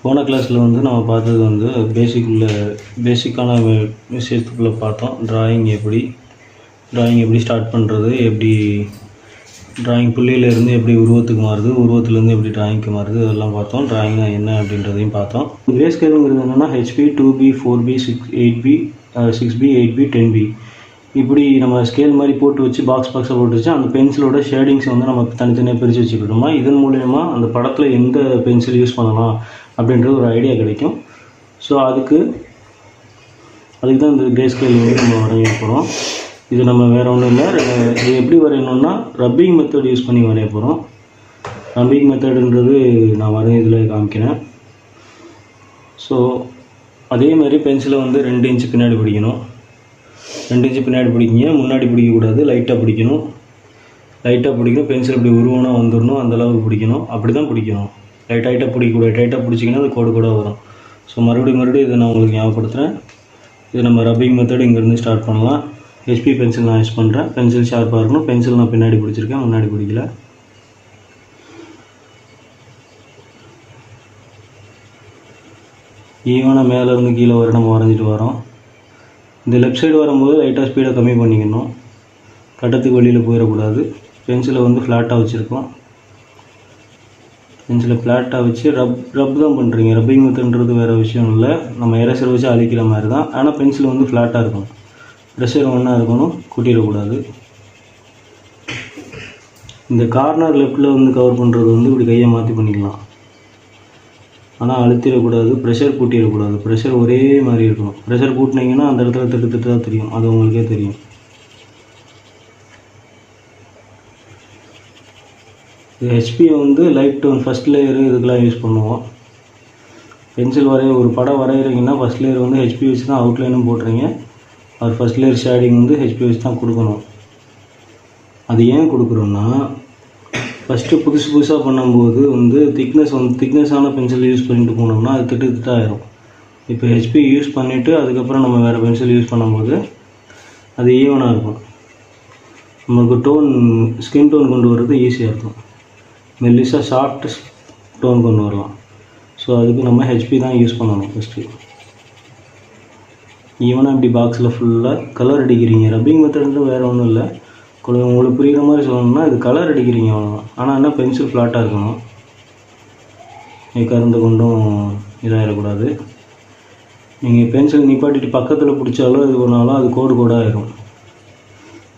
போன கிளாஸில் வந்து நம்ம பார்த்தது வந்து பேசிக்கான விஷயத்துக்குள்ளே பார்த்தோம். ட்ராயிங் எப்படி ஸ்டார்ட் பண்ணுறது, எப்படி ட்ராயிங் புள்ளியிலேருந்து எப்படி உருவத்துக்கு மாறுது, உருவத்துலேருந்து எப்படி ட்ராயிங்க்கு மாறுது, இதெல்லாம் பார்த்தோம். ட்ராயிங்னா என்ன அப்படின்றதையும் பார்த்தோம். கிரே ஸ்கேலுங்கிறது என்னென்னா HP 2B 4B 8B 6B 8B 10B இப்படி நம்ம ஸ்கேல் மாதிரி போட்டு வச்சு பாக்ஸாக போட்டு வச்சு அந்த பென்சிலோட ஷேடிங்ஸ் வந்து நம்ம தனித்தனியாக பிரித்து வச்சுக்கிட்டோமா, இதன் மூலயமா அந்த படத்தில் எந்த பென்சில் யூஸ் பண்ணலாம் அப்படின்றது ஒரு ஐடியா கிடைக்கும். ஸோ அதுக்கு தான் இந்த கிரே ஸ்கேல் வந்து நம்ம வரைய போகிறோம். இது நம்ம வேறு ஒன்றும் இல்லை, இது எப்படி வரையணும்னா ரப்பிங் மெத்தட் யூஸ் பண்ணி வரைய போகிறோம். ரப்பிங் மெத்தடுன்றது நான் வரையதில் காமிக்கிறேன். ஸோ அதே மாதிரி பென்சிலை வந்து 2 இன்ச்சு பின்னாடி பிடிக்கணும். 2 இன்ச்சு பின்னாடி பிடிக்கிங்க, முன்னாடி பிடிக்கக்கூடாது, லைட்டாக பிடிக்கணும். பென்சில் இப்படி உருவனா வந்துடணும், அந்தளவுக்கு பிடிக்கணும். அப்படி தான் பிடிக்கணும், டைட்டாக பிடிக்கக்கூடாது. டைட்டாக பிடிச்சிங்கன்னா அது கோடு வரும். ஸோ மறுபடியும் இதை நான் உங்களுக்கு ஞாபகப்படுத்துகிறேன். இது நம்ம ரப்பிங் மெத்தட் இங்கேருந்து ஸ்டார்ட் பண்ணலாம். HP பென்சில் நான் யூஸ் பண்ணுறேன். பென்சில் ஷார்ப்பாக இருக்கணும். பென்சில் நான் பின்னாடி பிடிச்சிருக்கேன், முன்னாடி பிடிக்கல. ஈவனாக மேலேருந்து கீழே வர நம்ம வரைஞ்சிட்டு வரோம். இந்த லெஃப்ட் சைடு வரும்போது லைட்டாக ஸ்பீடை கம்மி பண்ணிக்கணும், கட்டத்துக்கு வெளியில் போயிடக்கூடாது. பென்சிலை வந்து ஃப்ளாட்டாக வச்சுருக்கோம். பென்சிலை ஃப்ளாட்டாக வச்சு ரப் தான் பண்ணுறீங்க. ரப்பிங் மெத்தட்ன்றது வேறு விஷயம் இல்லை, நம்ம எரேசர் வச்சு அழிக்கிற மாதிரி தான். ஆனால் பென்சில் வந்து ஃப்ளாட்டாக இருக்கணும், ப்ரெஷர் ஒன்றா இருக்கணும், கூட்டிடக்கூடாது. இந்த கார்னர் லெஃப்டில் வந்து கவர் பண்ணுறது வந்து இப்படி கையை மாற்றி பண்ணிக்கலாம். ஆனால் அழுத்திடக்கூடாது, ப்ரெஷர் கூட்டிடக்கூடாது. ப்ரெஷர் ஒரே மாதிரி இருக்கணும். ப்ரெஷர் கூட்டினீங்கன்னா அந்த இடத்துல திட்டு தான் தெரியும், அது உங்களுக்கே தெரியும். இது HP வந்து லைட் டோன் ஃபஸ்ட் லேயரு இதுக்கெலாம் யூஸ் பண்ணுவோம். பென்சில் ஒரு படம் வரைகிறீங்கன்னா ஃபஸ்ட் லேயர் வந்து HP வச்சு தான் அவுட்லைனும் போடுறீங்க. அவர் ஃபஸ்ட் லேயர் ஷேடிங் வந்து HP வச்சு தான் கொடுக்கணும். அது ஏன் கொடுக்குறோன்னா, ஃபஸ்ட்டு புதுசாக பண்ணும்போது வந்து திக்னஸான பென்சில் யூஸ் பண்ணிட்டு போனோம்னா அது திட்டாயிரும். இப்போ HP யூஸ் பண்ணிவிட்டு அதுக்கப்புறம் நம்ம வேறு பென்சில் யூஸ் பண்ணும்போது அது ஈவனாக இருக்கும். நமக்கு ஸ்கின் டோன் கொண்டு வர்றது ஈஸியாக இருக்கும். மெல்லிஸாக சாஃப்ட் டோன் கொண்டு வரலாம். ஸோ அதுக்கு நம்ம HP தான் யூஸ் பண்ணணும். ஃபஸ்ட்டு ஈவனாக இப்படி பாக்ஸில் ஃபுல்லாக கலர் அடிக்கிறீங்க. ரப்பிங் மெத்தட்ன்றது வேறு ஒன்றும் இல்லை, உங்களுக்கு புரிகிற மாதிரி சொல்லணும்னா இது கலர் அடிக்கிறீங்க அவ்வளோதான். ஆனால் என்ன, பென்சில் ஃப்ளாட்டாக இருக்கணும், கருந்து கொண்டும் இதாகிடக்கூடாது. நீங்கள் பென்சில் நிப்பாட்டிட்டு பக்கத்தில் பிடிச்சாலும் இது பண்ணாலும் அது கோடு ஆகிடும்,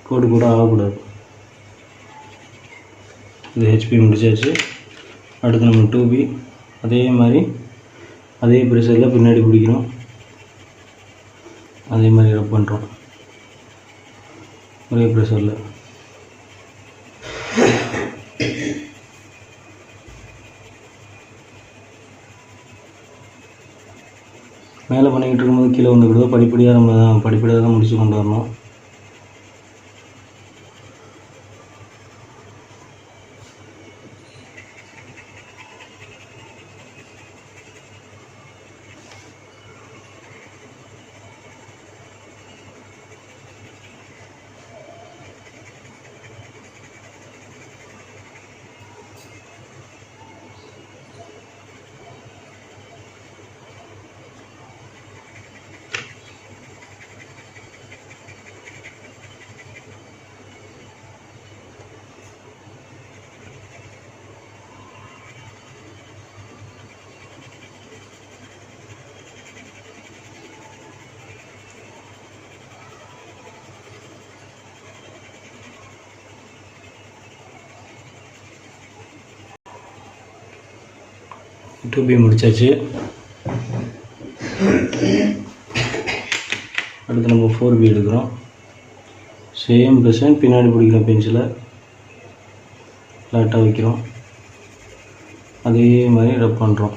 கோடு ஆகக்கூடாது. இது HP முடிச்சாச்சு. அடுத்து நம்ம 2B அதே மாதிரி அதே ப்ரெஷரில் பின்னாடி பிடிக்கிறோம், அதே மாதிரி ரப் பண்ணுறோம் ஒரே ப்ரெஷரில். மேலே பண்ணிக்கிட்டு இருக்கும்போது கீழே வந்துக்கிட்டு படிப்படியாக தான் முடிச்சு கொண்டு வரணும். டூபி முடிச்சாச்சு. அடுத்து நம்ம 4B எடுக்கிறோம். சேம் பெர்சன்ட் பின்னாடி பிடிக்கிறோம், பென்சிலை ஃப்ளாட்டாக வைக்கிறோம், அதே மாதிரி ரப் பண்ணுறோம்.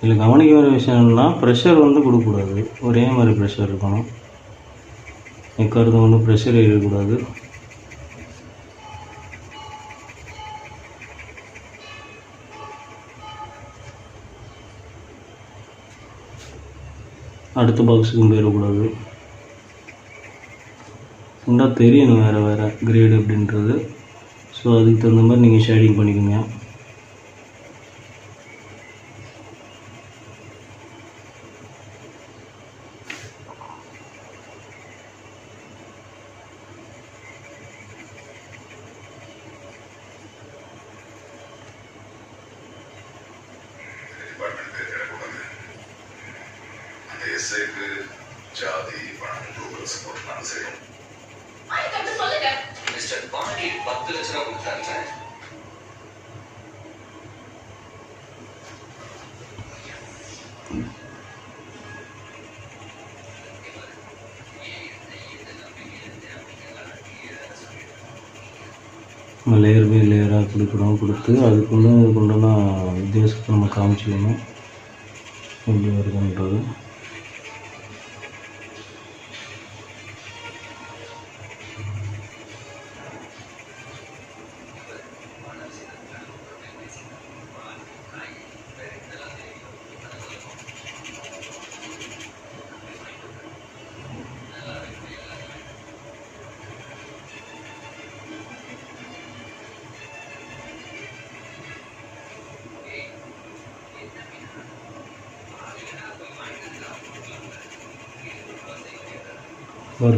இதில் கவனிக்க வேண்டிய விஷயம் என்னன்னா, ப்ரெஷர் வந்து கொடுக்கக்கூடாது, ஒரே மாதிரி ப்ரெஷர் இருக்கணும். எக்கறது ஒன்றும் ப்ரெஷர் ஏறக்கூடாது. அடுத்த பாக்ஸுக்கும் போயிடக்கூடாது. டிஃப்ரெண்ட்டாக தெரியணும் வேறு வேறு கிரேடு அப்படின்றது. ஸோ அதுக்கு தகுந்த மாதிரி நீங்கள் ஷேடிங் பண்ணிக்கோங்க. ஜாதி பணம் சப்போர்ட் செய்யும். மிஸ்டர் பாண்டி 10 லட்ச ரூபா கொடுத்தாருல. லேயர் பை லேயராக கொடுத்து அதுக்குண்டான வித்தியாசத்தை நம்ம காமிச்சிக்கணும் எப்படி வருதுன்றது.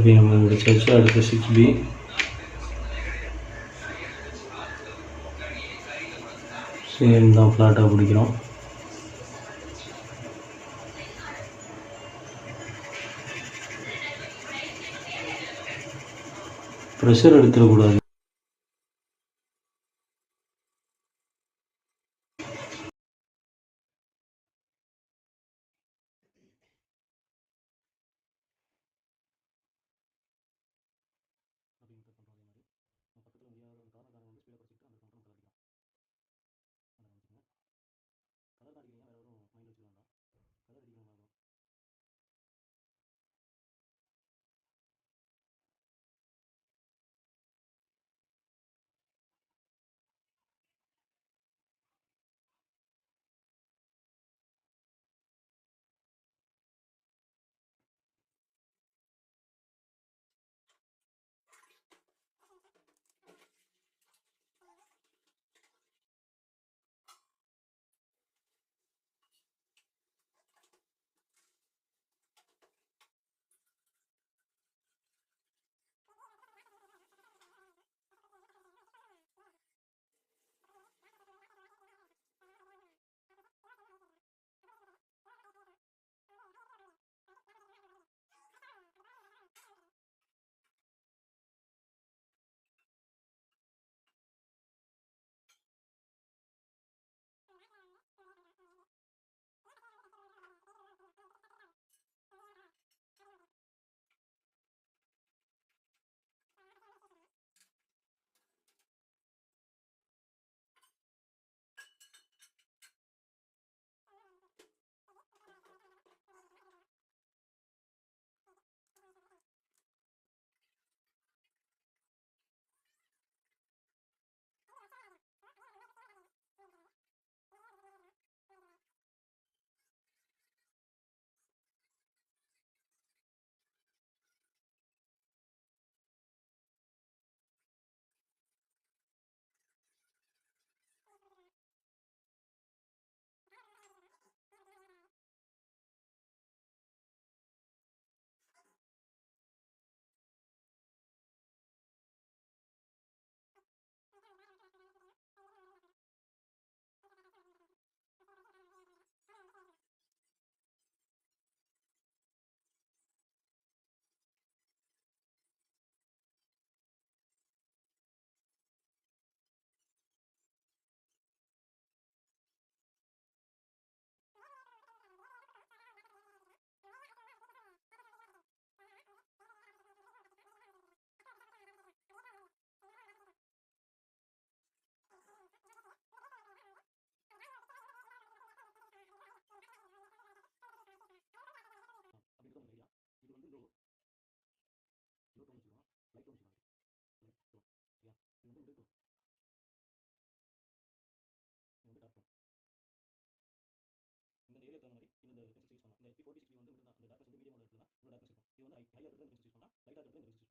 பி நம்ம முடிச்சாச்சு. அடுத்து 6B. சேம் தான், ஃப்ளாட்டாக பிடிக்கிறோம். ப்ரெஷர் எடுத்துடக்கூடாது. இந்த 460 வந்து இந்த டார்க்னஸ் வந்து மீடியம் எடுத்துனா இந்த டார்க்னஸ் இருக்கும். இது வந்து ஹையா இருக்கிறது யூஸ் பண்ணா லைட்டா இருக்கிறது யூஸ் பண்ணா